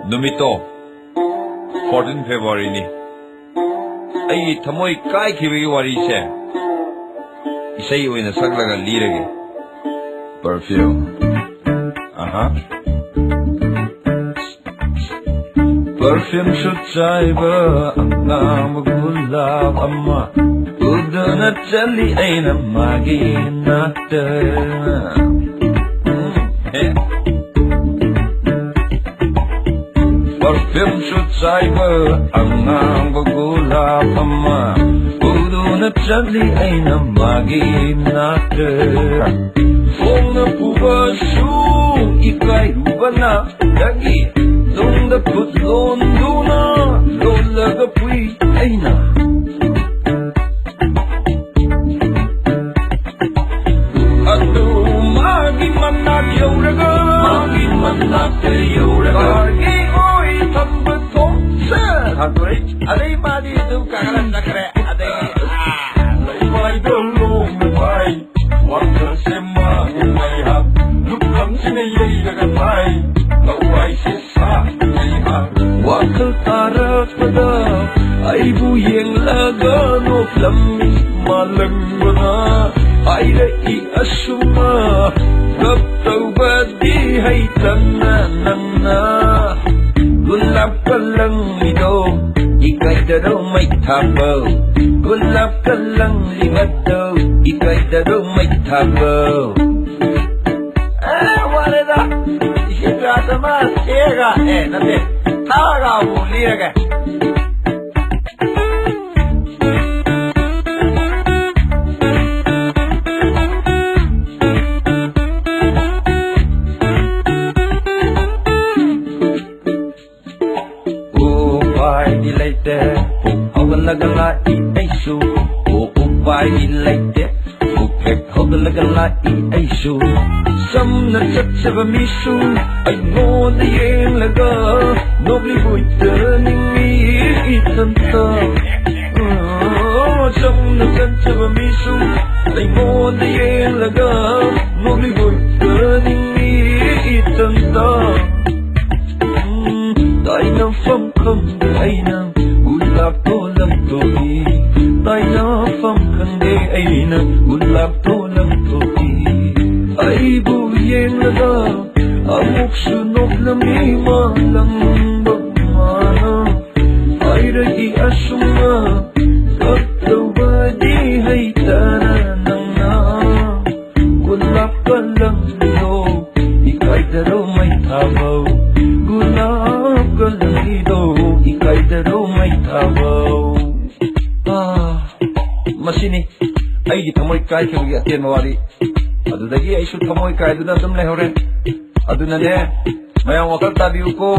Numito 14 February ni ai thamoi kai khibi wari se isai oina saklaga lirage perfume perfume should chaiba angam gulab amma udana chali aina magi nata perfume should chaiba angam gulab amma udana chali aina magi nata Fong puba shu ikai rubana lagi Long the put lon duna lon laga pui aina Adu magi manak yoraga Magi oi tamba tong sa Hadoi adai madi du kagalan nakre adai Lai bai dolong bai Wanda sema ngai ha lukam sine yei daga bai Lawai sisa ngai ha Wakal tarak pada Aibu yang laga no flami malang wana Aira I asuma Gap tau badi hai tanna nanna Gulab kalang ido Ikai daro mai thabo Gulab kalang libato Ikai daro mai thabo What is that? Ishika sama ega nate Taga uliraga Lagala I aisu bai laite ukek hog lagala I aisu sam na chachaba misu ai no the yen laga nobly buitaning mi itanta sam na chachaba misu ai no the yen laga nobly buitaning mi itanta dai na fam kham dai na gulab to lam to hi tai na fam khang de aina gulab to lam to hi ai bu yen laga amuk sunok na mi ma lang bag mana ai ra I asuma kat to ba di hai tana nang na gulab ka lang do ikay daro may thabaw gulab ka lang do ikay daro may thabaw Masini ai di thamoi kai khagi aten mawari adudagi ai su thamoi kai duna dum le hore aduna ne mayang wakal tabiu ko